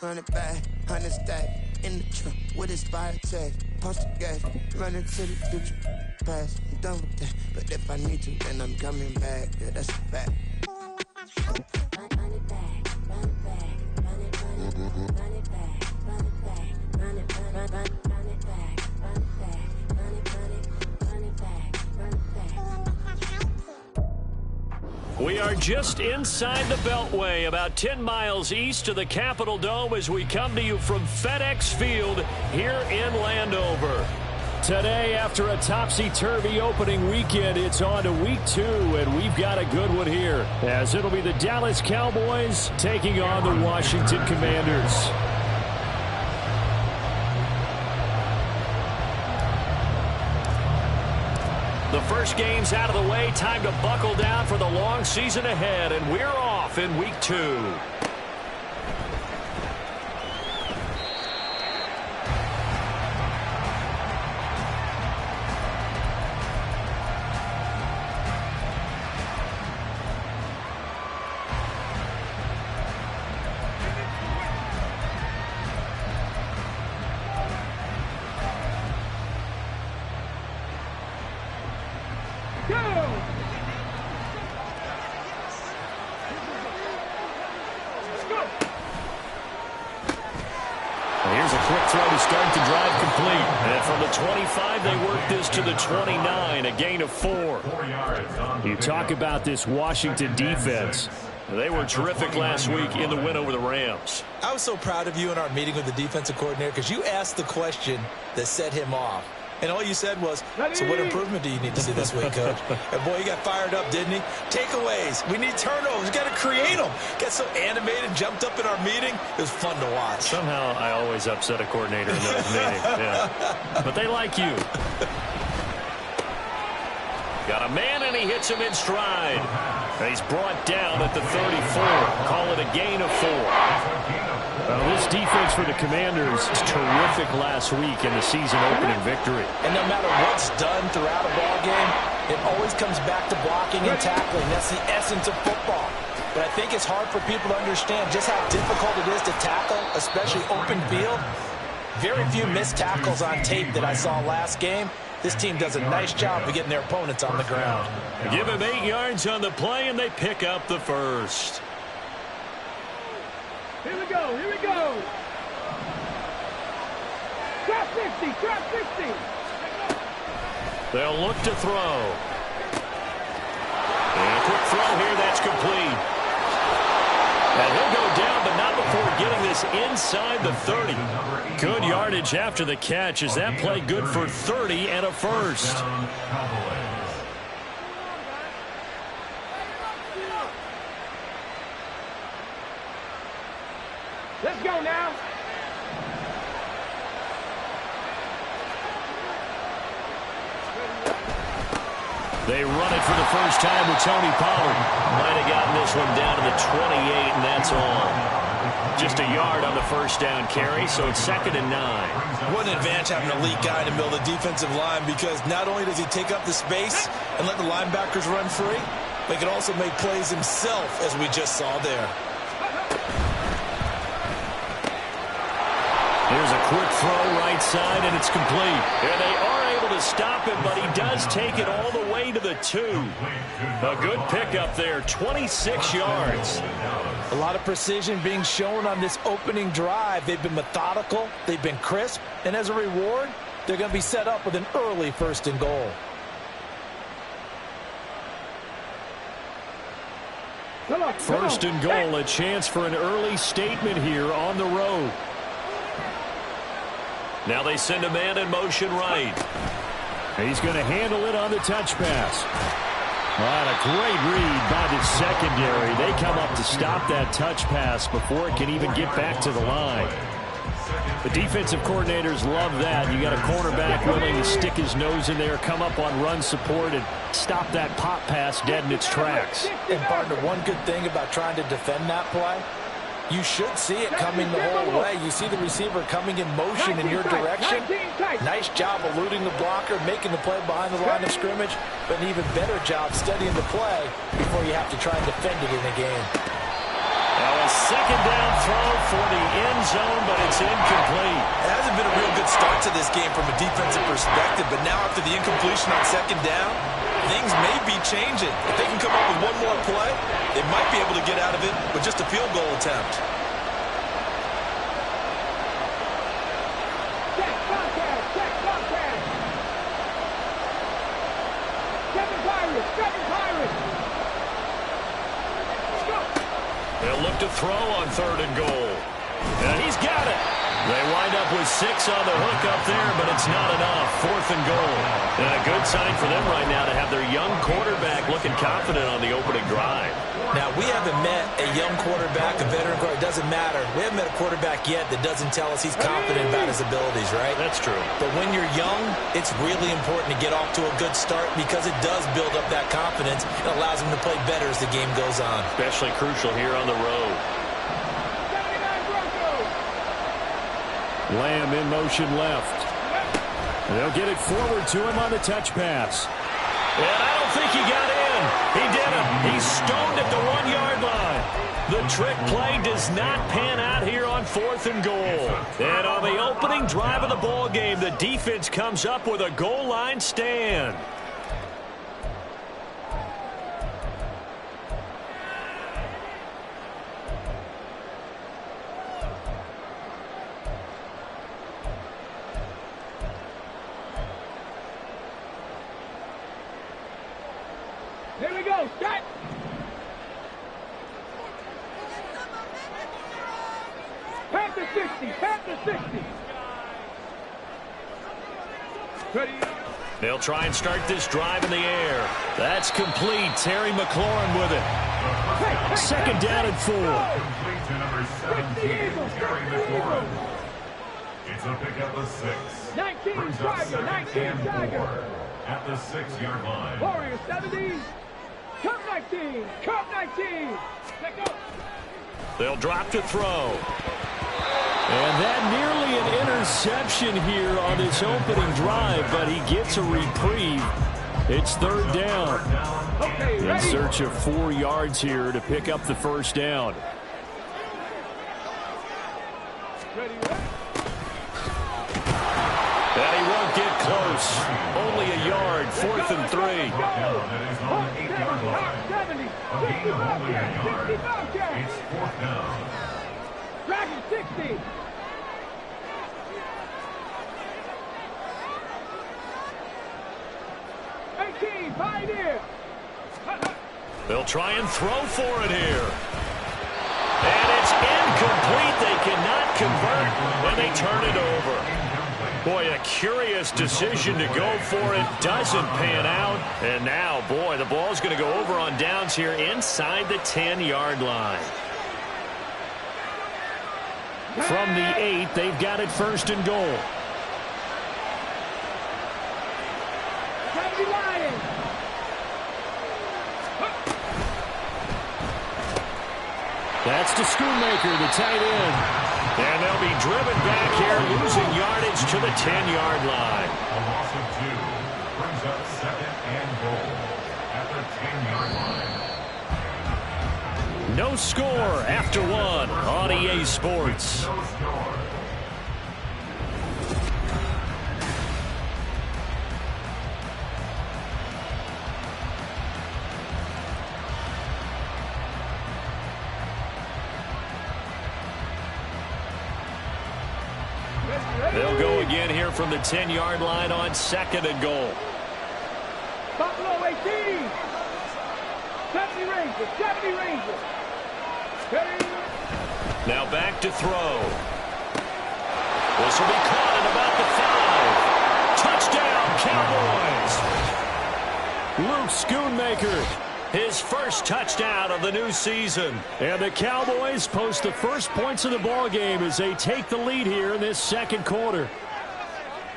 run it back, 100 stack, in the trunk with his fire tag, post the gas, running to the future, past, I'm done with that, but if I need to, then I'm coming back, yeah, that's a fact. Run it back, run it back, run it back, run it back, run it back, run it back, run it back, run it back, run it back, run it back. We are just inside the Beltway, about 10 miles east of the Capitol Dome as we come to you from FedEx Field here in Landover. Today, after a topsy-turvy opening weekend, it's on to week 2, and we've got a good one here, as it'll be the Dallas Cowboys taking on the Washington Commanders. The first game's out of the way. Time to buckle down for the long season ahead, and we're off in week 2. Here's a quick throw to start the drive complete. And from the 25, they work this to the 29, a gain of 4. You talk about this Washington defense. They were terrific last week in the win over the Rams. I was so proud of you in our meeting with the defensive coordinator because you asked the question that set him off. And all you said was, so what improvement do you need to see this week, Coach? And boy, he got fired up, didn't he? Takeaways. We need turnovers. We got to create them. Got so animated, jumped up in our meeting. It was fun to watch. Somehow I always upset a coordinator in those meetings. Yeah. But they like you. Got a man, and he hits him in stride. And he's brought down at the 34. Call it a gain of 4. This defense for the Commanders is terrific last week in the season-opening victory. And no matter what's done throughout a ball game, it always comes back to blocking and tackling. That's the essence of football. But I think it's hard for people to understand just how difficult it is to tackle, especially open field. Very few missed tackles on tape that I saw last game. This team does a nice job of getting their opponents on the ground. Give him 8 yards on the play, and they pick up the first. Here we go, here we go. Trap 50, trap 50. They'll look to throw. And a quick throw here, that's complete. And he'll go down, but not before getting this inside the 30. Good yardage after the catch. Is that play good for 30 and a first? Let's go now. They run it for the first time with Tony Pollard. Might have gotten this one down to the 28, and that's all. Just a yard on the first down carry, so it's 2nd and 9. What an advantage having an elite guy in the middle of the defensive line, because not only does he take up the space and let the linebackers run free, but he can also make plays himself, as we just saw there. Here's a quick throw right side, and it's complete. And they are able to stop him, but he does take it all the way to the 2. A good pickup there, 26 yards. A lot of precision being shown on this opening drive. They've been methodical, they've been crisp, and as a reward, they're going to be set up with an early 1st and goal. First and goal, a chance for an early statement here on the road. Now they send a man in motion right. He's going to handle it on the touch pass. What a great read by the secondary. They come up to stop that touch pass before it can even get back to the line. The defensive coordinators love that. You got a cornerback willing to stick his nose in there, come up on run support, and stop that pop pass dead in its tracks. And, partner, one good thing about trying to defend that play, you should see it coming the whole way. You see the receiver coming in motion in your direction. Nice job eluding the blocker, making the play behind the line of scrimmage, but an even better job studying the play before you have to try and defend it in the game. Now a 2nd down throw for the end zone, but it's incomplete. It hasn't been a real good start to this game from a defensive perspective, but now after the incompletion on second down, things may be changing. If they can come up with one more play, they might be able to get out of it with just a field goal attempt. Check contact. Check contact. Seven Pirates. Seven Pirates. Let's go. They'll look to throw on 3rd and goal. And he's got it. They wind up with 6 on the hook up there, but it's not enough. 4th and goal. And a good sign for them right now to have their young quarterback looking confident on the opening drive. Now, we haven't met a young quarterback, a veteran quarterback. It doesn't matter. We haven't met a quarterback yet that doesn't tell us he's confident about his abilities, right? That's true. But when you're young, it's really important to get off to a good start because it does build up that confidence. It allows him to play better as the game goes on. Especially crucial here on the road. 79 Broncos. Lamb in motion left. They'll get it forward to him on the touch pass. And I don't think he got in. He didn't. He's stoned at the 1-yard line. The trick play does not pan out here on 4th and goal. And on the opening drive of the ball game, the defense comes up with a goal line stand. Here we go. Set. Panther 60. Panther 60. Ready. They'll try and start this drive in the air. That's complete. Terry McLaurin with it. Hey, 2nd down and 4. Complete to number 17, Terry McLaurin. It's a pickup of 6. 19 Brings up Tiger. 19 2nd and Tiger. 4 at the 6-yard line. Warriors 70. Cup 19. Cup 19. Let go. They'll drop to throw. And that nearly an interception here on this opening drive, but he gets a reprieve. It's 3rd down. Okay, In ready. search of 4 yards here to pick up the 1st down. Ready, ready. And he won't get close. Only a yard, 4th and 3. Down that is on the 8-yard line. 70. A gain of only a yard. 60 Bobcats. It's 4th down. Dragon 60. Pioneer. They'll try and throw for it here. And it's incomplete. They cannot convert when they turn it over. Boy, a curious decision to go for it. Doesn't pan out. And now, boy, the ball's going to go over on downs here inside the 10-yard line. From the 8, they've got it 1st and goal. Lions. That's to Schoonmaker, the tight end. And they'll be driven back here, losing yardage to the 10-yard line. A loss of 2 brings up 2nd and goal at the 10-yard line. No score after 1 on EA Sports. No score. They'll go again here from the 10-yard line on 2nd and goal. Buffalo 18. 70 Rangers. 70 Rangers. Ready. Now back to throw. This will be caught at about the 5. Touchdown, Cowboys. Luke Schoonmaker, his first touchdown of the new season. And the Cowboys post the first points of the ball game as they take the lead here in this 2nd quarter.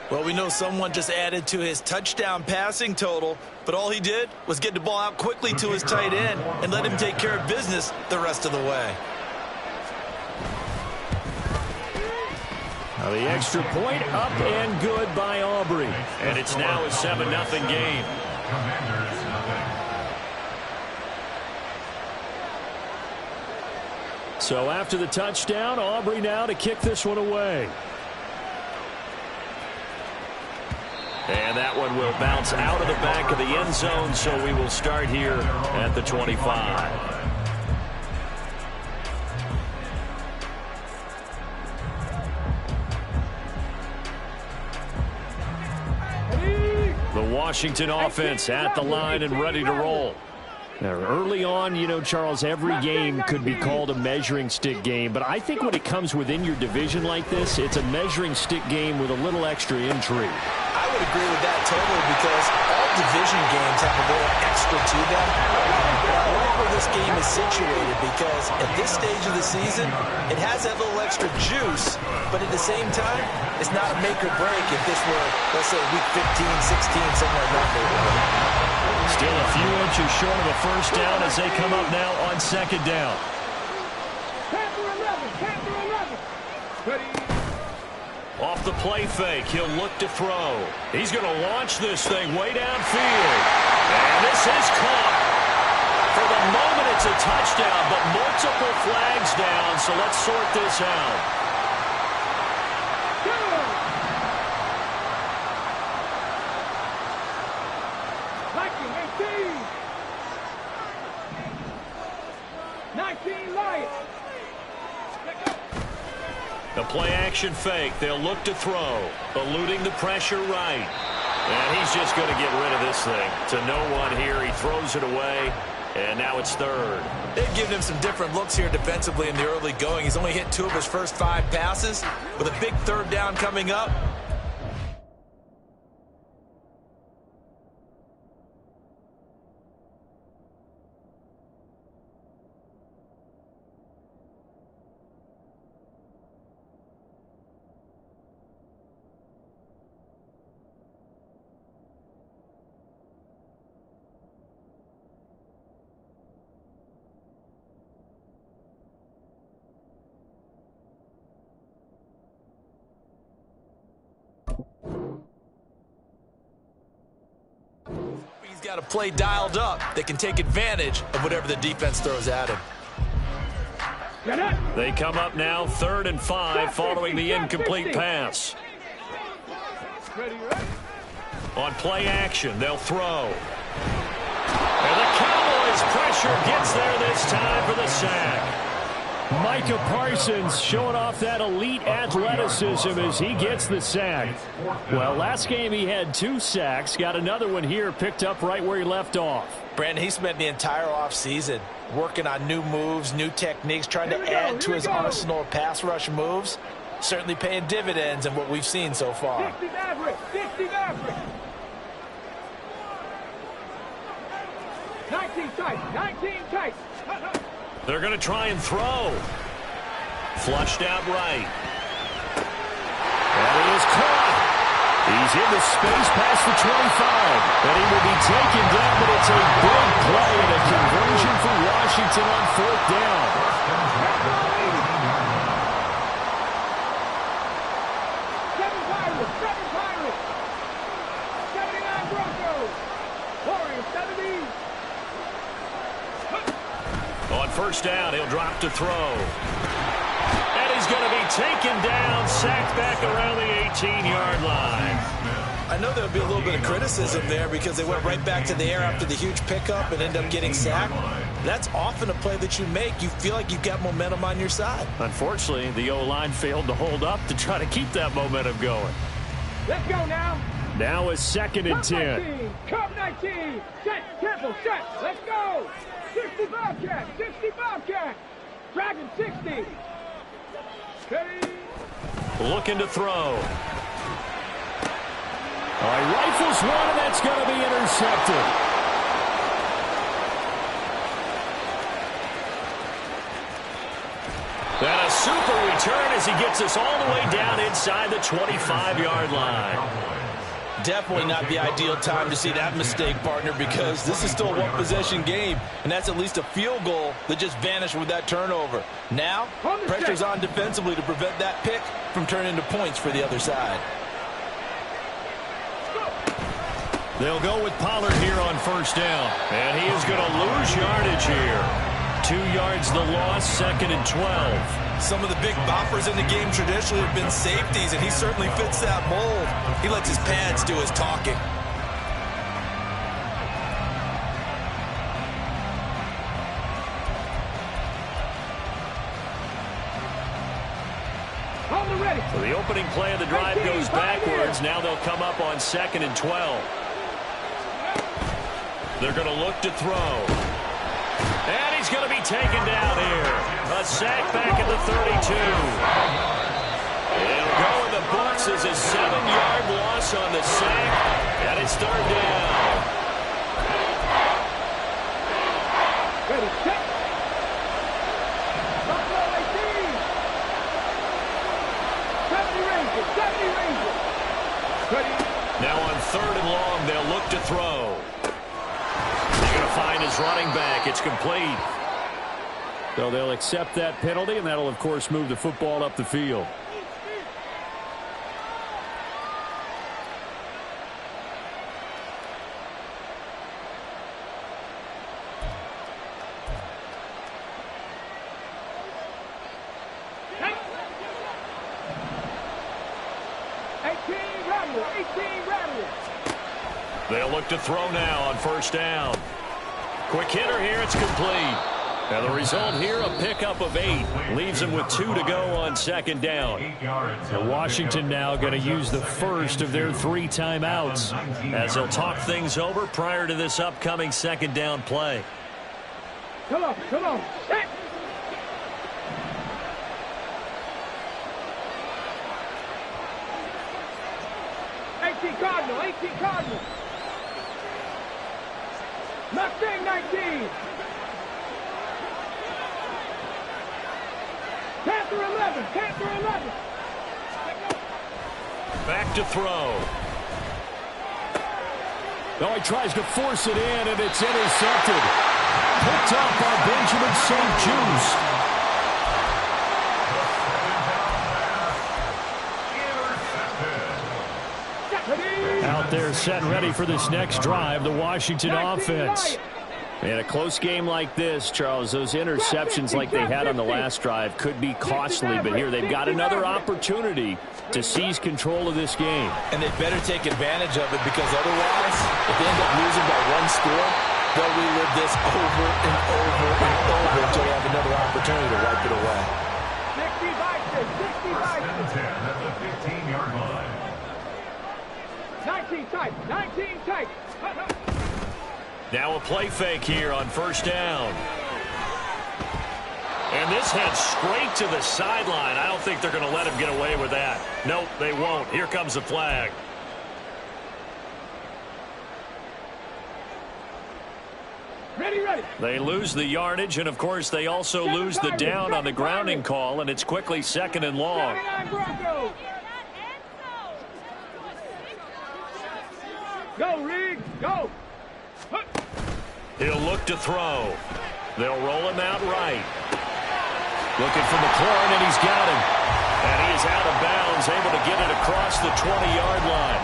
Well, we know someone just added to his touchdown passing total, but all he did was get the ball out quickly to his tight end and let him take care of business the rest of the way. Now the extra point up and good by Aubrey. And it's now a 7-0 game. Commanders nothing. So after the touchdown, Aubrey now to kick this one away. And that one will bounce out of the back of the end zone, so we will start here at the 25. The Washington offense at the line and ready to roll. Now, early on, you know, Charles, every game could be called a measuring stick game. But I think when it comes within your division like this, it's a measuring stick game with a little extra intrigue. I would agree with that totally because all division games have a little extra to them. I like where this game is situated because at this stage of the season, it has that little extra juice, but at the same time, it's not a make or break if this were, let's say, week 15, 16, somewhere in that neighborhood. Still a few inches short of a first down as they come up now on second down. Off the play fake, he'll look to throw. He's going to launch this thing way downfield. And this is caught. For the moment, it's a touchdown, but multiple flags down, so let's sort this out. The play-action fake. They'll look to throw. Eluding the pressure right. And he's just going to get rid of this thing. To no one here. He throws it away. And now it's third. They've given him some different looks here defensively in the early going. He's only hit 2 of his first 5 passes. With a big third down coming up. He's got a play dialed up that can take advantage of whatever the defense throws at him. They come up now 3rd and 5 following the incomplete pass. On play action, they'll throw. And the Cowboys pressure gets there this time for the sack. Micah Parsons showing off that elite athleticism as he gets the sack. Well, last game he had 2 sacks. Got another one here picked up right where he left off. Brandon, he spent the entire offseason working on new moves, new techniques, trying to add to his arsenal of pass rush moves. Certainly paying dividends in what we've seen so far. 60 average, 60 average. 19 tight, 19 tight. They're going to try and throw. Flushed out right. And he is caught. He's in the space past the 25. And he will be taken down, but it's a big play and a conversion for Washington on 4th down. 7 Pirates, 79 Broncos. Warriors, 70. On first down, he'll drop to throw. And he's going to be taken down, sacked back around the 18-yard line. I know there would be a little bit of criticism there because they went right back to the air after the huge pickup and ended up getting sacked. That's often a play that you make. You feel like you've got momentum on your side. Unfortunately, the O-line failed to hold up to try to keep that momentum going. Let's go now. Now is 2nd and 10. Cup 19. Set, Temple, set. Let's go. 60 Bobcat, 60 Bobcat. Dragon 60. Steady. Looking to throw. Rifles one, and that's going to be intercepted. And a super return as he gets us all the way down inside the 25-yard line. Definitely not the ideal time to see that mistake, partner, because this is still a one-possession game, and that's at least a field goal that just vanished with that turnover. Now, pressure's on defensively to prevent that pick from turning into points for the other side. They'll go with Pollard here on first down, and he is going to lose yardage here. 2 yards the loss, 2nd and 12. Some of the big boppers in the game traditionally have been safeties, and he certainly fits that mold. He lets his pads do his talking. So the opening play of the drive goes backwards. Now they'll come up on 2nd and 12. They're going to look to throw. And he's going to be taken down here. A sack back at the 32. It'll go in the books as a 7-yard loss on the sack. And it's 3rd down. Ready, set. Now on 3rd and long, they'll look to throw. They're going to find his running back. It's complete. So they'll accept that penalty, and that'll, of course, move the football up the field. They'll look to throw now on 1st down. Quick hitter here. It's complete. Now the result here, a pickup of 8. Leaves them with 2 to go on 2nd down. So Washington now going to use the first of their 3 timeouts as they'll talk things over prior to this upcoming 2nd down play. Come on, come on. Set. Cardinal, 18 Cardinal. Mustang 19. Panther 11, Panther 11. Back to throw. Oh, he tries to force it in, and it's intercepted. Picked up by Benjamin St. Juste. Out there set and ready for this next drive, the Washington offense. In a close game like this, Charles, those interceptions like they had on the last drive could be costly, but here they've got another opportunity to seize control of this game. And they better take advantage of it, because otherwise, if they end up losing by 1 score, they'll relive this over and over and over until they have another opportunity to wipe it away. 60 Vikings, 60 Vikings. 10 at the 15-yard line. 19 tight, 19 tight. Now a play fake here on 1st down. And this heads straight to the sideline. I don't think they're going to let him get away with that. Nope, they won't. Here comes the flag. Ready, ready. They lose the yardage, and of course they also lose the down on the grounding call, and it's quickly 2nd and long. 79 Broncos. Go, Riggs, go. He'll look to throw. They'll roll him out right. Looking for McLaurin, and he's got him. And he is out of bounds, able to get it across the 20-yard line.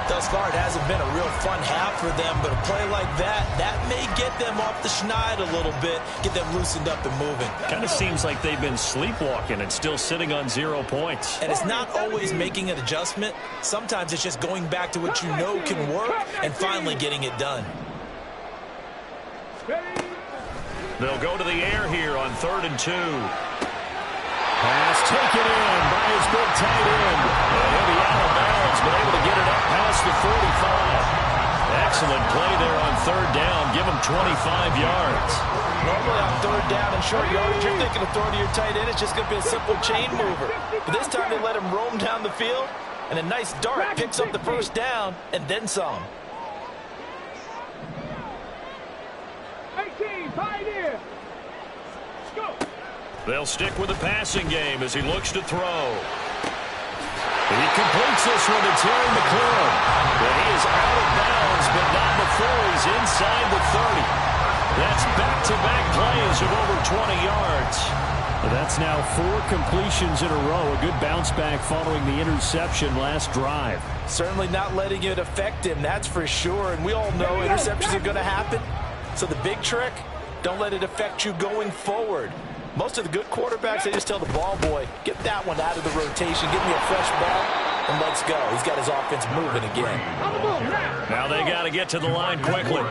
Thus far, it hasn't been a real fun half for them, but a play like that may get them off the schneid a little bit, get them loosened up and moving. Kind of seems like they've been sleepwalking and still sitting on 0 points. And it's not always making an adjustment. Sometimes it's just going back to what you know can work and finally getting it done. They'll go to the air here on 3rd and 2. Pass taken in by his big tight end. And he'll be out of bounds, but able to get it up past the 45. Excellent play there on 3rd down. Give him 25 yards. Normally on 3rd down and short yardage, you're thinking of throwing to your tight end. It's just going to be a simple chain mover. But this time they let him roam down the field, and a nice dart picks up the 1st down and then some. 18, Pioneer. Go. They'll stick with the passing game as he looks to throw. He completes this one to Terry McLaurin. But he is out of bounds, but not before he's inside the 30. That's back-to-back plays of over 20 yards. That's now 4 completions in a row. A good bounce back following the interception last drive. Certainly not letting it affect him, that's for sure. And we all know interceptions are going to happen. So the big trick, Don't let it affect you going forward. Most of the good quarterbacks, they just tell the ball boy, get that one out of the rotation, give me a fresh ball, and let's go. He's got his offense moving again. Now they got to get to the line quickly.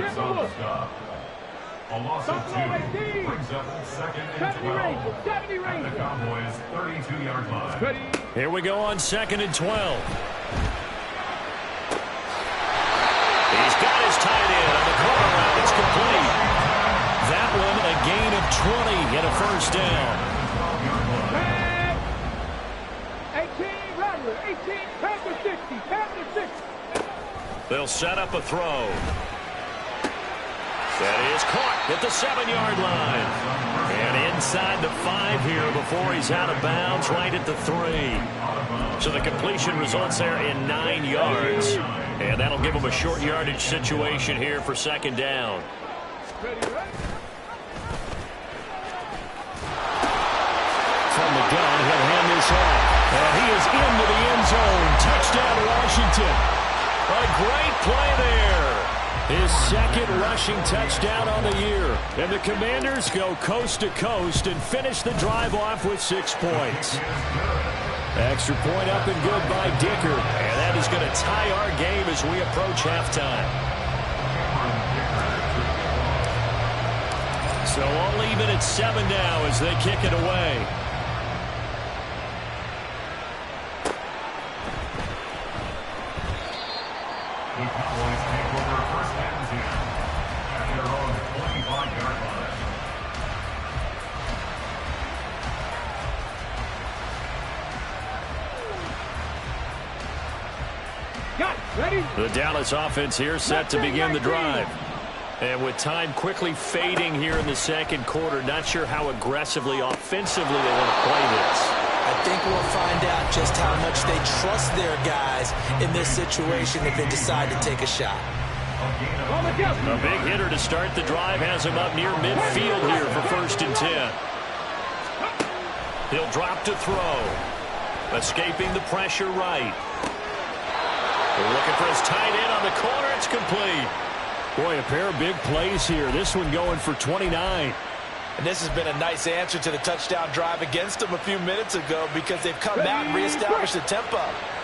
A loss of 2 brings up second and 12 at the Cowboys' 32-yard line. Here we go on 2nd and 12. He's got his tight end on the corner route. It's complete. That one a gain of 20 and a first down. 18, Rattler, 18, Panther 60, Panther 60. They'll set up a throw. That is caught at the 7-yard line. And inside the 5 here before he's out of bounds, right at the 3. So the completion results there in 9 yards. And that'll give him a short yardage situation here for 2nd down. From the gun, he'll hand this off. And he is into the end zone. Touchdown, Washington. A great play there. His 2nd rushing touchdown on the year. And the Commanders go coast to coast and finish the drive off with 6 points. Extra point up and good by Dicker. And that is going to tie our game as we approach halftime. So all even at 7 now as they kick it away. The Cowboys take over 1st and 10 at their own 25-yard line. Got it. Ready? The Dallas offense here set to begin the drive. And with time quickly fading here in the 2nd quarter, not sure how aggressively, offensively they want to play this. I think we'll find out just how much they trust their guys in this situation if they decide to take a shot. A big hitter to start the drive has him up near midfield here for 1st and 10. He'll drop to throw. Escaping the pressure right. They're looking for his tight end on the corner. It's complete. Boy, a pair of big plays here. This one going for 29. And this has been a nice answer to the touchdown drive against them a few minutes ago because they've come out and reestablished the tempo.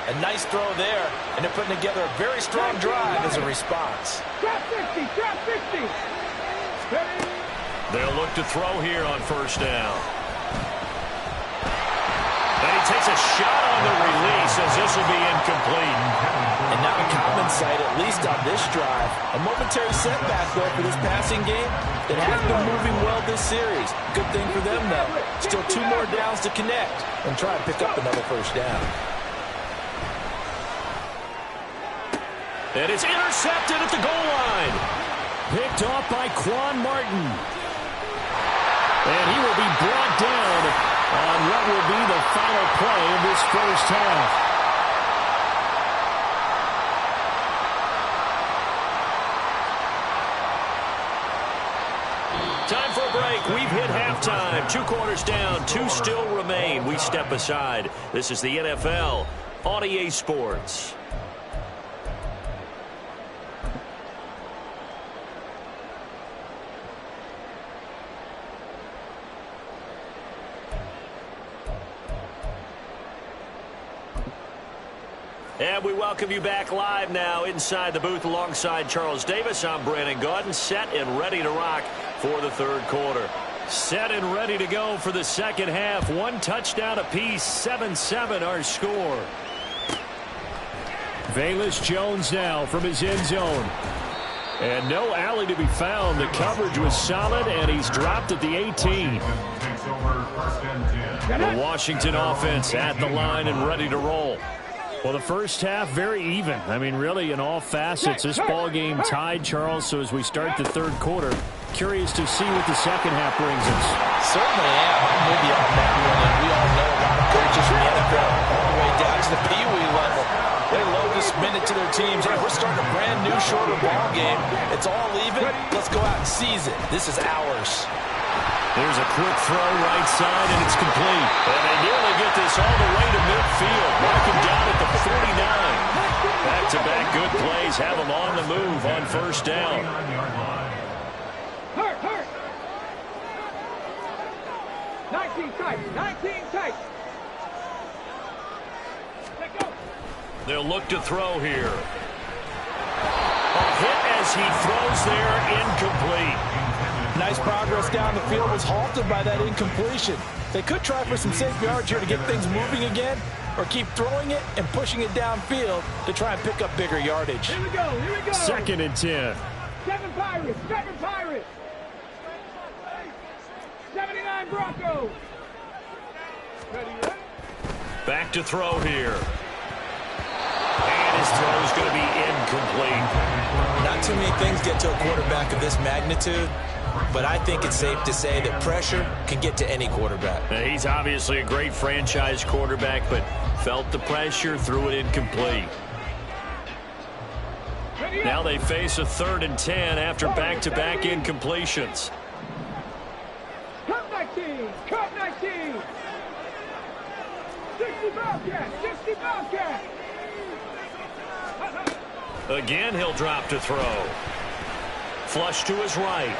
A nice throw there, and they're putting together a very strong drive as a response. Drop 60, drop 60. They'll look to throw here on 1st down. And he takes a shot on the release as this will be incomplete. And now a common sight, at least on this drive. A momentary setback, though, for this passing game that has been moving well this series. Good thing for them, though. Still 2 more downs to connect and try and pick up another 1st down. And it's intercepted at the goal line. Picked off by Quan Martin. And he will be brought down on what will be the final play of this 1st half. Time for a break. We've hit halftime. 2 quarters down. 2 still remain. We step aside. This is the NFL on EA Sports. And we welcome you back live now inside the booth alongside Charles Davis. I'm Brandon Gaudin, set and ready to rock for the 3rd quarter. Set and ready to go for the 2nd half. 1 touchdown apiece, 7-7 our score. Velus Jones now from his end zone. And no alley to be found. The coverage was solid, and he's dropped at the 18. Takes over 1st and 10. The Washington offense at the line and ready to roll. Well, the 1st half, very even. I mean, really, in all facets, this ball game tied, Charles. So as we start the 3rd quarter, curious to see what the 2nd half brings us. Certainly am. I'm with you on that one. And we all know a lot of coaches from the NFL all the way down to the Pee Wee level. They love to spin it to their teams. Hey, we're starting a brand new, shorter ball game. It's all even. Let's go out and seize it. This is ours. There's a quick throw right side, and it's complete. And they nearly get this all the way to midfield. Marking down at the 49. Back-to-back good plays have them on the move on 1st down. Hurt. 19 tight. 19 tight. Let go. They'll look to throw here. A hit as he throws there, incomplete. Nice progress down the field, was halted by that incompletion. They could try for some safe yards here to get things moving again, or keep throwing it and pushing it downfield to try and pick up bigger yardage. Here we go, here we go. 2nd and 10. 7 Pirates, 7 Pirates. 79 Broncos. Ready, ready. Back to throw here. And his throw is going to be incomplete. Not too many things get to a quarterback of this magnitude, but I think it's safe to say that pressure can get to any quarterback. Now, he's obviously a great franchise quarterback, but felt the pressure, threw it incomplete. Now they face a 3rd and 10 after back-to-back incompletions. Cut 19, cut 19. 60 Bobcat, 60 Bobcat. Again, he'll drop to throw. Flush to his right.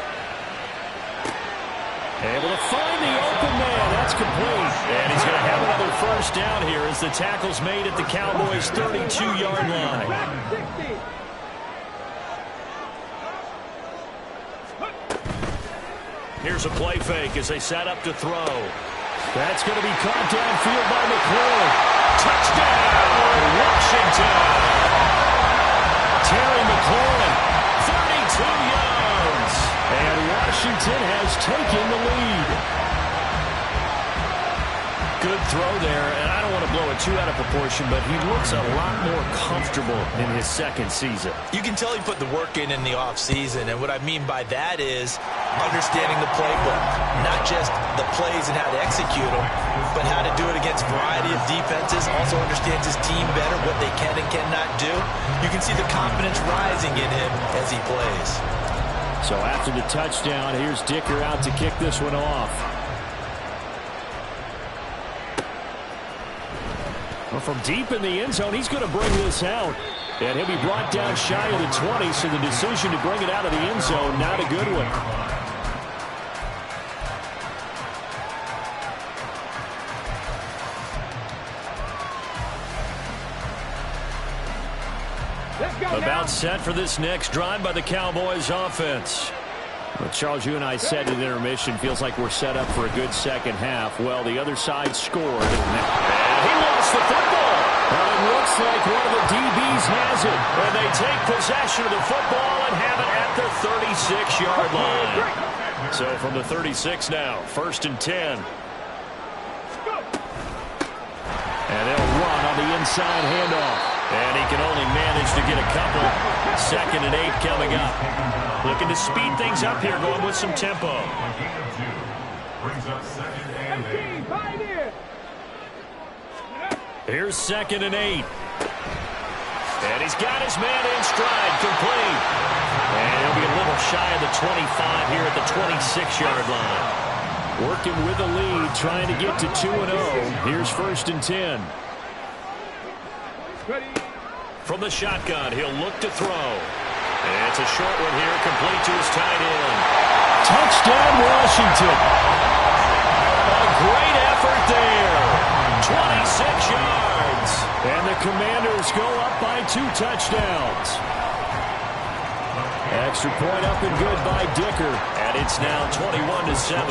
Able to find the open man. That's complete. And he's going to have another 1st down here as the tackle's made at the Cowboys' 32-yard line. Here's a play fake as they set up to throw. That's going to be caught downfield by McLaurin. Touchdown, Washington. Terry McLaurin, 32 yards. And Washington has taken the lead. Good throw there, and I don't want to blow it too out of proportion, but he looks a lot more comfortable in his 2nd season. You can tell he put the work in the offseason, and what I mean by that is understanding the playbook, not just the plays and how to execute them, but how to do it against a variety of defenses, also understands his team better, what they can and cannot do. You can see the confidence rising in him as he plays. So after the touchdown, here's Dicker out to kick this one off. Well, from deep in the end zone, he's going to bring this out. And he'll be brought down shy of the 20, so the decision to bring it out of the end zone, not a good one. About set for this next drive by the Cowboys offense. Well, Charles, you and I said in intermission, feels like we're set up for a good second half. Well, the other side scored. And he lost the football. Well, it looks like one of the DBs has it. And they take possession of the football and have it at the 36-yard line. So from the 36 now, 1st and 10. And they'll run on the inside handoff. And he can only manage to get a couple. 2nd and 8 coming up. Looking to speed things up here, going with some tempo. Here's 2nd and 8. And he's got his man in stride, complete. And he'll be a little shy of the 25 here at the 26-yard line. Working with the lead, trying to get to 2-0. Here's 1st and 10. From the shotgun, he'll look to throw. And it's a short one here, complete to his tight end. Touchdown, Washington. A great effort there. 26 yards. And the Commanders go up by 2 touchdowns. Extra point up and good by Dicker. And it's now 21-7.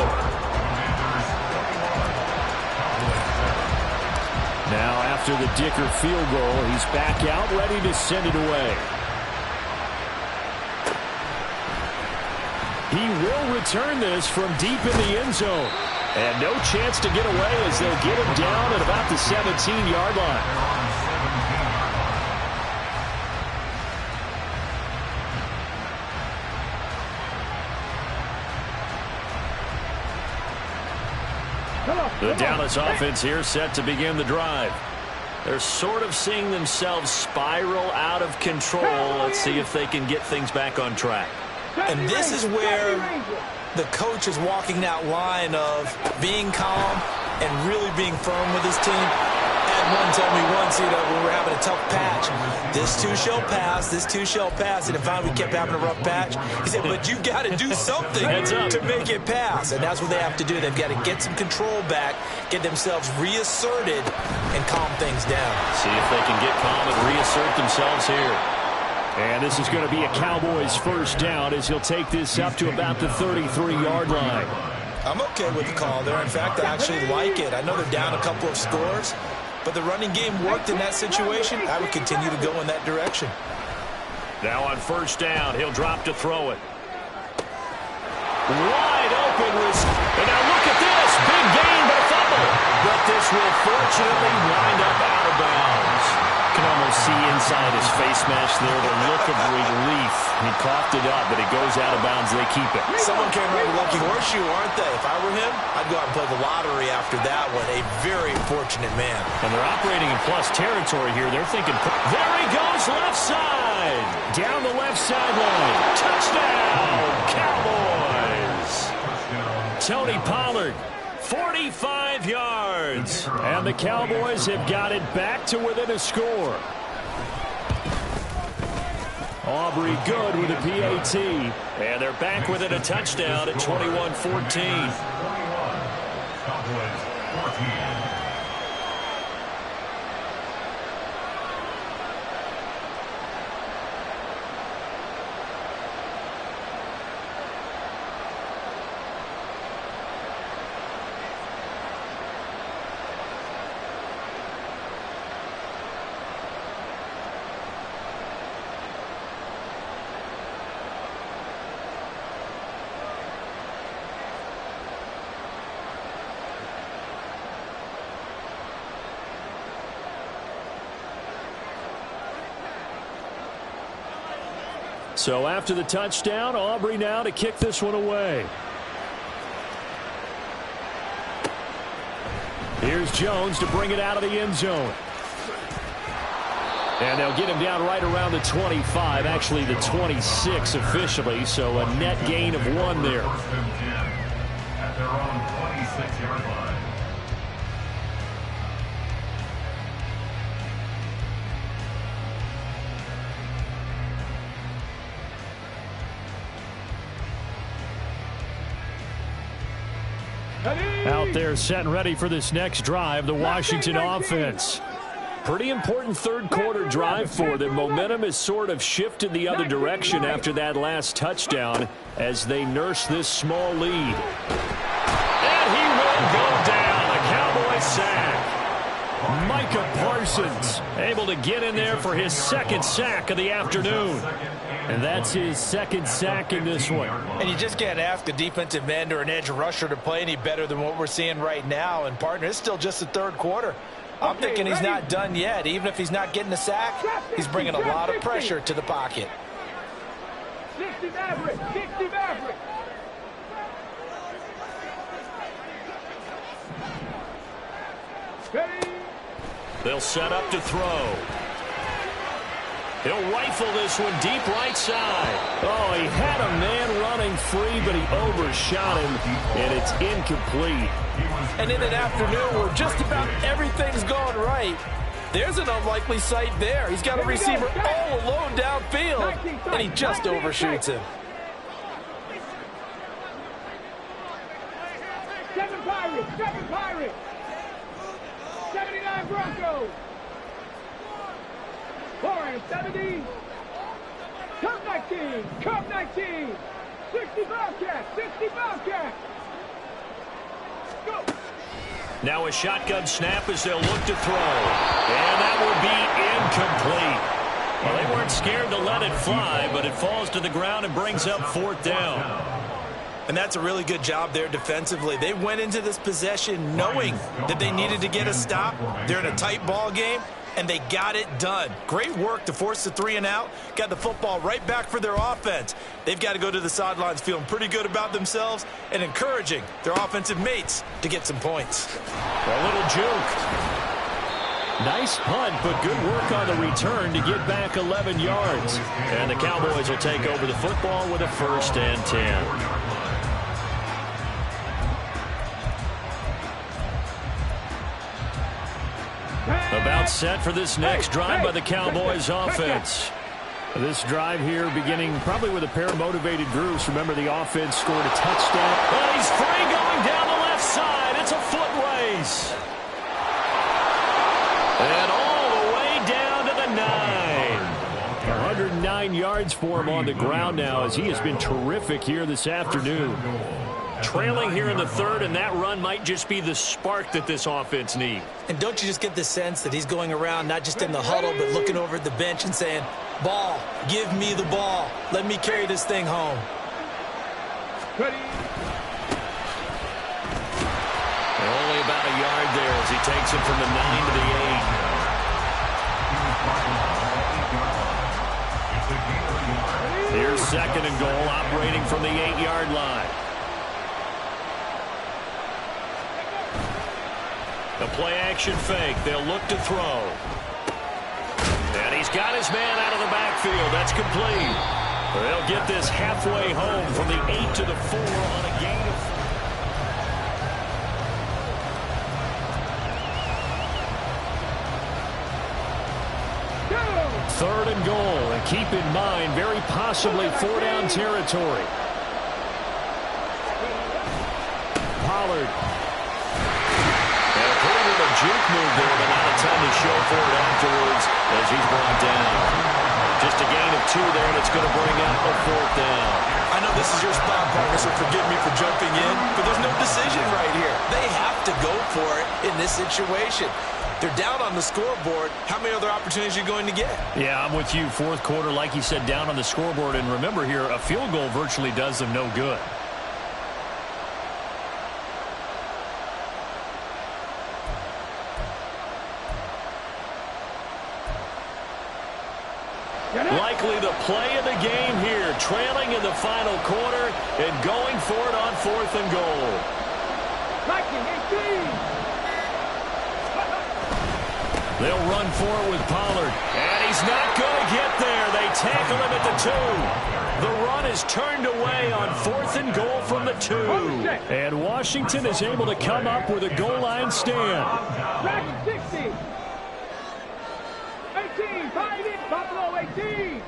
Now after the Dicker field goal, he's back out, ready to send it away. He will return this from deep in the end zone. And no chance to get away as they'll get him down at about the 17-yard line. The Dallas offense here set to begin the drive. They're sort of seeing themselves spiral out of control. Let's see if they can get things back on track. And this is where the coach is walking that line of being calm and really being firm with his team. And Someone told me once, when we're having a tough patch, this too shall pass, this too shall pass. And if finally we kept having a rough patch, he said, but you've got to do something to make it pass. And that's what they have to do. They've got to get some control back, get themselves reasserted, and calm things down. See if they can get calm and reassert themselves here. And this is going to be a Cowboys first down as he'll take this up to about the 33-yard line. I'm okay with the call there. In fact, I actually like it. I know they're down a couple of scores, but the running game worked in that situation. I would continue to go in that direction. Now on first down, he'll drop to throw it. Wide open. And now look at this. Big gain, but a fumble. But this will fortunately wind up out of bounds. You can almost see inside his face mask there the look of relief. He coughed it up, but it goes out of bounds. They keep it. Someone came around with lucky horseshoe, aren't they? If I were him, I'd go out and play the lottery after that one. A very fortunate man. And they're operating in plus territory here. They're thinking, there he goes, left side. Down the left sideline. Touchdown, Cowboys. Tony Pollard. 45 yards. And the Cowboys have got it back to within a score. Aubrey good with a PAT. And they're back within a touchdown at 21-14. Cowboys 14. So after the touchdown, Aubrey now to kick this one away. Here's Jones to bring it out of the end zone. And they'll get him down right around the 25, actually the 26 officially, so a net gain of 1 there. First and 10 at their own 26-yard line. Out there set and ready for this next drive, the Washington offense. Pretty important third quarter drive for them. Momentum has sort of shifted the other direction after that last touchdown as they nurse this small lead. And he will go down. A Cowboy sack. Micah Parsons able to get in there for his second sack of the afternoon. And that's his second sack in this one. And you just can't ask a defensive end or an edge rusher to play any better than what we're seeing right now. And, partner, it's still just the third quarter. I'm thinking he's not done yet. Even if he's not getting a sack, he's bringing a lot of pressure to the pocket. 60 Maverick, 60 Maverick. Ready. They'll set up to throw. He'll rifle this one deep right side. Oh, he had a man running free, but he overshot him, and it's incomplete. And in an afternoon where just about everything's going right, there's an unlikely sight there. He's got a receiver all alone downfield, and he just overshoots him. 7 Pirates, 7 Pirates. 79 Broncos. 470. Cup 19, Cup 19. 60 Bobcats, 60 Bobcats. Go. Now a shotgun snap as they'll look to throw. And that will be incomplete. Well, they weren't scared to let it fly, but it falls to the ground and brings up 4th down. And that's a really good job there defensively. They went into this possession knowing that they needed to get a stop. They're in a tight ball game, and they got it done. Great work to force the 3 and out. Got the football right back for their offense. They've got to go to the sidelines feeling pretty good about themselves and encouraging their offensive mates to get some points. A little juke. Nice punt, but good work on the return to get back 11 yards. And the Cowboys will take over the football with a 1st and 10. About set for this next drive by the Cowboys offense. This drive here beginning probably with a pair of motivated groups. Remember, the offense scored a touchdown. But he's free going down the left side. It's a foot race. And all the way down to the 9. 109 yards for him on the ground now as he has been terrific here this afternoon. Trailing here in the third, and that run might just be the spark that this offense needs. And don't you just get the sense that he's going around not just in the huddle but looking over at the bench and saying, ball, give me the ball. Let me carry this thing home. Only about a yard there as he takes it from the 9 to the 8. Here's second and goal, operating from the 8-yard line. The play-action fake. They'll look to throw. And he's got his man out of the backfield. That's complete. They'll get this halfway home from the 8 to the 4 on a gain of 4. Third and goal. And keep in mind, very possibly 4-down territory. Pollard. Juke move there, but not a ton to show for it afterwards as he's brought down. Just a gain of 2 there, and it's going to bring out a 4th down. I know this is your spot, partner, so forgive me for jumping in, but there's no decision right here. They have to go for it in this situation. They're down on the scoreboard. How many other opportunities are you going to get? Yeah, I'm with you. Fourth quarter, like you said, down on the scoreboard. And remember here, a field goal virtually does them no good. Likely the play of the game here, trailing in the final quarter and going for it on 4th and goal. They'll run for it with Pollard, and he's not going to get there. They tackle him at the 2. The run is turned away on 4th and goal from the 2. And Washington is able to come up with a goal line stand. 60. 18, find it, Buffalo 18.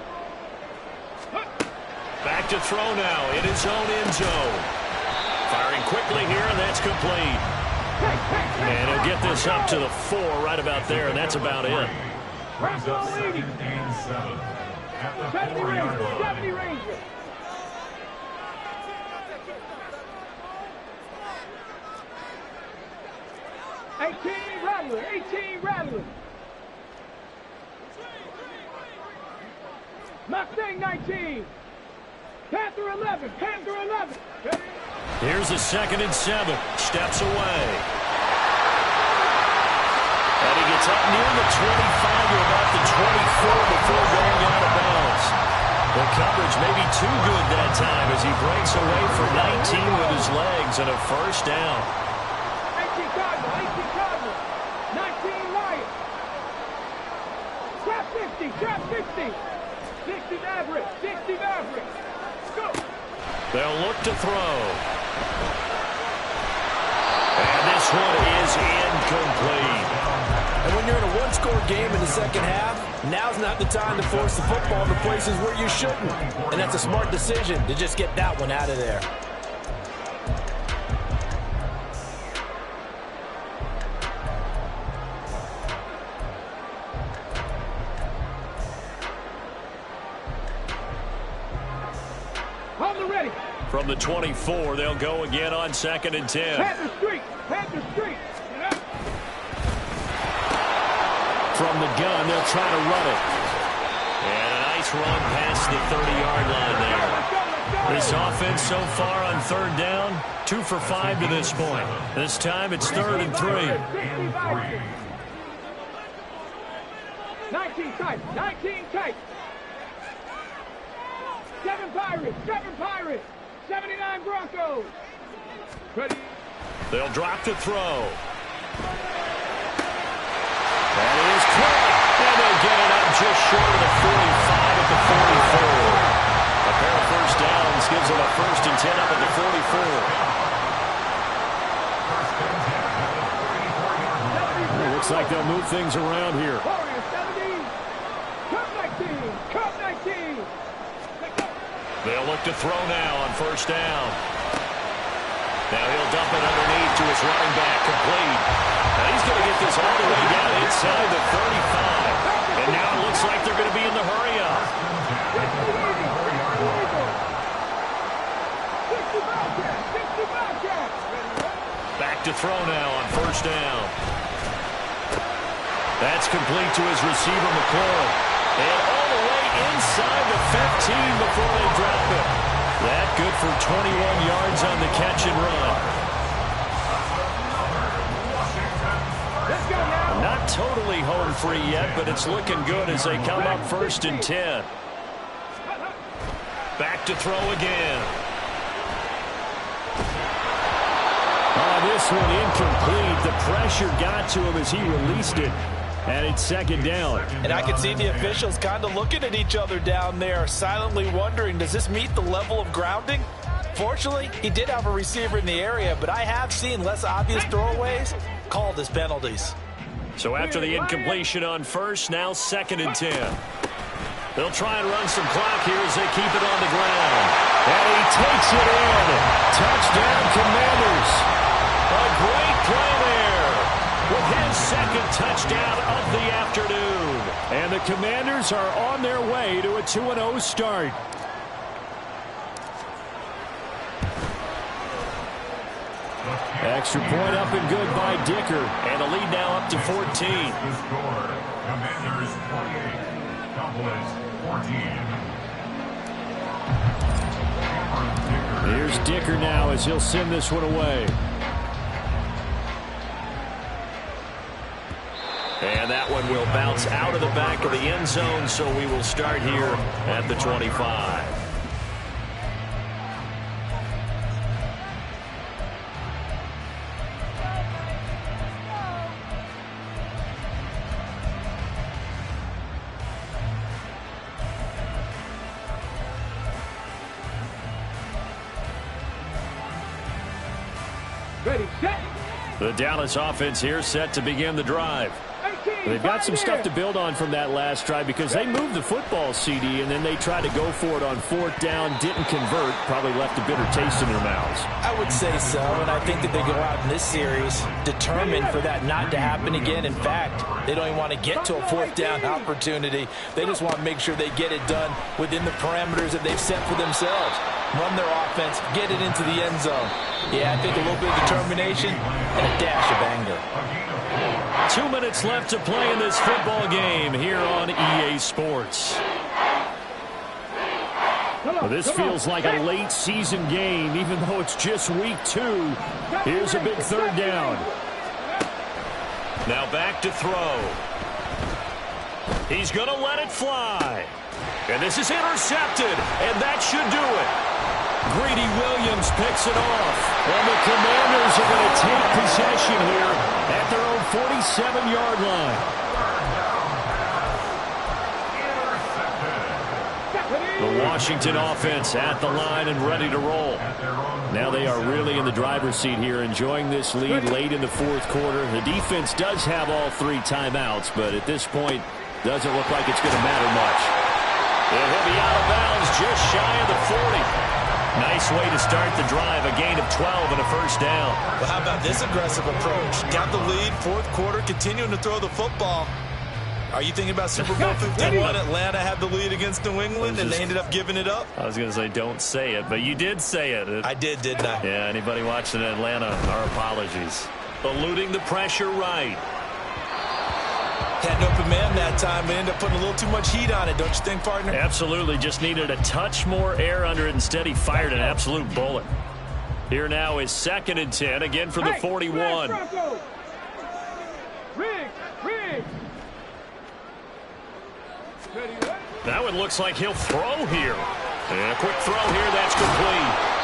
Back to throw now in his own end zone. Firing quickly here, and that's complete. And he'll get this up to the 4 right about there, and that's about it. Buffalo 80. 70 Rangers, 70 Rangers. Rattler, 18 Rattler. Mustang 19. Panther 11. Panther 11. Here's a 2nd and 7. Steps away. And he gets up near the 25 to about the 24 before going out of bounds. The coverage may be too good that time as he breaks away for 19 with his legs and a first down. 18 Cardinal. 18 Cardinal. 19 Lions. Trap 50. Trap 50. 60 Maverick. 60 Maverick. Go. They'll look to throw. And this one is incomplete. And when you're in a one-score game in the second half, now's not the time to force the football to places where you shouldn't. And that's a smart decision to just get that one out of there. From the 24, they'll go again on 2nd and 10. Panther Street. Panther Street. From the gun, they'll try to run it. And a nice run past the 30-yard line there. This offense so far on 3rd down, 2 for 5 to this point. This time it's 3rd and 3. 19 tight. 19 tight. 7 Pirates. 7 Pirates. 79 Broncos. Ready. They'll drop to throw. That is caught. And they'll get it up just short of the 45 at the 44. A pair of first downs gives them a 1st and 10 up at the 44. Looks like they'll move things around here. Warriors 70. Cup 19. Cup 19. They'll look to throw now on first down. Now he'll dump it underneath to his running back, complete. Now he's going to get this all the way down inside the 35. And now it looks like they're going to be in the hurry-up. 60 Bobcats. Back to throw now on first down. That's complete to his receiver, McLaurin. And all the way inside the 15 before they drop it. That good for 21 yards on the catch and run. Not totally home free yet, but it's looking good as they come up 1st and 10. Back to throw again. Oh, this one incomplete. The pressure got to him as he released it. And it's 2nd down. And I can see the officials kind of looking at each other down there, silently wondering, does this meet the level of grounding? Fortunately, he did have a receiver in the area, but I have seen less obvious throwaways called as penalties. So after the incompletion on first, now 2nd and 10. They'll try and run some clock here as they keep it on the ground. And he takes it in. Touchdown, Commanders. A great play there with his 2nd touchdown of the afternoon. And the Commanders are on their way to a 2-0 start. Extra point up and good by Dicker. And a lead now up to 14. The score, Commanders 28, Cowboys 14. Here's Dicker now as he'll send this one away. And that one will bounce out of the back of the end zone, so we will start here at the 25. Ready, set. The Dallas offense here set to begin the drive. They've got some stuff to build on from that last drive because they moved the football, CD, and then they tried to go for it on 4th down, didn't convert, probably left a bitter taste in their mouths. I would say so, and I think that they go out in this series determined for that not to happen again. In fact, they don't even want to get to a 4th down opportunity. They just want to make sure they get it done within the parameters that they've set for themselves. Run their offense, get it into the end zone. Yeah, I think a little bit of determination and a dash of anger. 2 minutes left to play in this football game here on EA Sports. Well, this feels like a late season game, even though it's just week 2. Here's a big 3rd down. Now back to throw. He's going to let it fly. And this is intercepted, and that should do it. Greedy Williams picks it off. And the Commanders are going to take possession here at their own 47-yard line. The Washington offense at the line and ready to roll. Now they are really in the driver's seat here, enjoying this lead late in the 4th quarter. The defense does have all 3 timeouts, but at this point, doesn't look like it's going to matter much. And he'll be out of bounds just shy of the 40. Nice way to start the drive, a gain of 12 and a 1st down. Well, how about this aggressive approach? Got the lead, 4th quarter, continuing to throw the football. Are you thinking about Super Bowl 51? Atlanta had the lead against New England, and they ended up giving it up? I was going to say don't say it, but you did say it. I did, didn't I? Yeah, anybody watching Atlanta, our apologies. Eluding the pressure right. Had an open man that time, but ended up putting a little too much heat on it, don't you think, partner? Absolutely. Just needed a touch more air under it. Instead, he fired an absolute bullet. Here now is 2nd and 10, again from the 41. That one looks like he'll throw here. And a quick throw here, that's complete.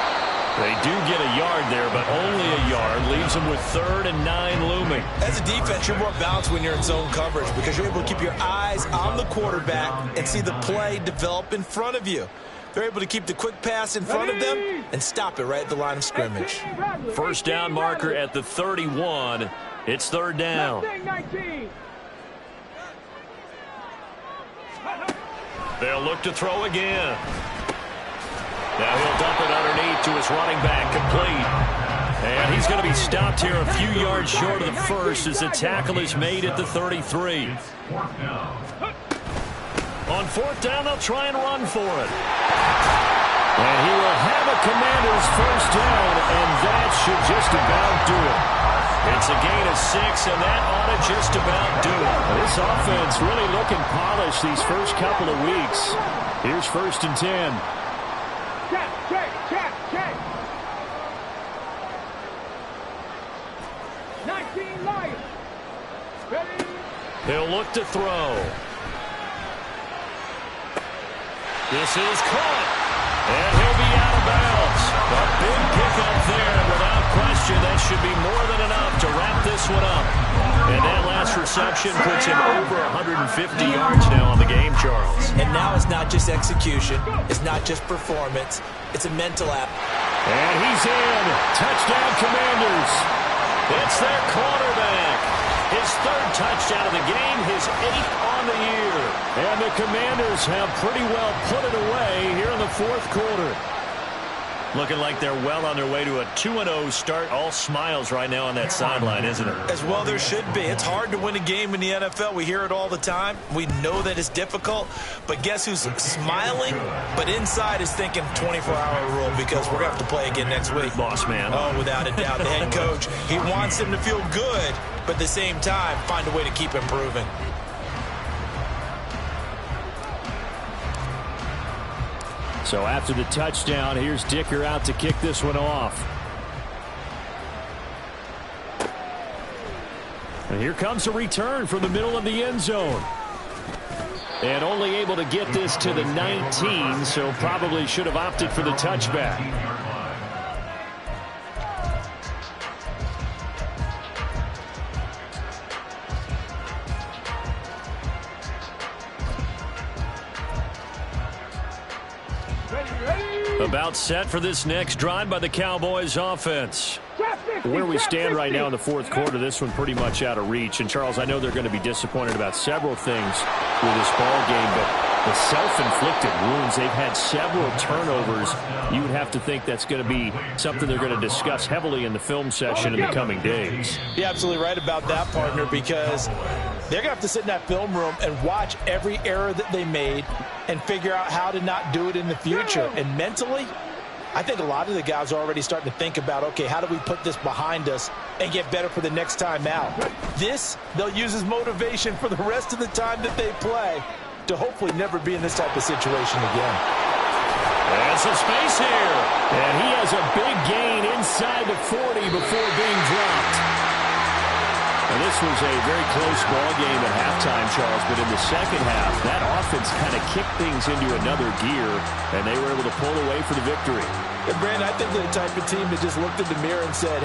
They do get a yard there, but only a yard. Leaves them with 3rd and 9 looming. As a defense, you're more balanced when you're in zone coverage because you're able to keep your eyes on the quarterback and see the play develop in front of you. They're able to keep the quick pass in front of them and stop it right at the line of scrimmage. 1st down marker at the 31. It's third down. 19. They'll look to throw again. Now he'll dump it underneath to his running back, complete. And he's going to be stopped here a few yards short of the first as the tackle is made at the 33. On fourth down, they'll try and run for it. And he will have a Commanders first down, and that should just about do it. It's a gain of 6, and that ought to just about do it. This offense really looking polished these first couple of weeks. Here's first and 10. Check. 19 Lions. Ready? He'll look to throw. This is caught. And he'll be out of bounds. A big pickup there, and without question, that should be more than enough to wrap this one up. And that last reception puts him over 150 yards now on the game, Charles. And now it's not just execution. It's not just performance. It's a mental app. And he's in. Touchdown, Commanders. It's their quarterback. His third touchdown of the game, his 8th on the year. And the Commanders have pretty well put it away here in the fourth quarter. Looking like they're well on their way to a 2-0 start. All smiles right now on that sideline, isn't it? As well there should be. It's hard to win a game in the NFL. We hear it all the time. We know that it's difficult. But guess who's smiling? But inside is thinking 24-hour rule because we're going to have to play again next week. Boss man. Oh, without a doubt. The head coach, he wants them to feel good, but at the same time, find a way to keep improving. So after the touchdown, here's Dicker out to kick this one off. And here comes a return from the middle of the end zone. And only able to get this to the 19, so probably should have opted for the touchback. About set for this next drive by the Cowboys offense. Where we stand right now in the fourth quarter, this one pretty much out of reach. And, Charles, I know they're going to be disappointed about several things with this ball game, but the self-inflicted wounds, they've had several turnovers. You would have to think that's going to be something they're going to discuss heavily in the film session in the coming days. You're absolutely right about that, partner, because they're going to have to sit in that film room and watch every error that they made and figure out how to not do it in the future. And mentally, I think a lot of the guys are already starting to think about, okay, how do we put this behind us and get better for the next time out? This, they'll use as motivation for the rest of the time that they play to hopefully never be in this type of situation again. There's some space here. And he has a big gain inside the 40 before being dropped. And this was a very close ball game at halftime, Charles, but in the second half, that offense kind of kicked things into another gear, and they were able to pull away for the victory. And, Brandon, I think they're the type of team that just looked in the mirror and said,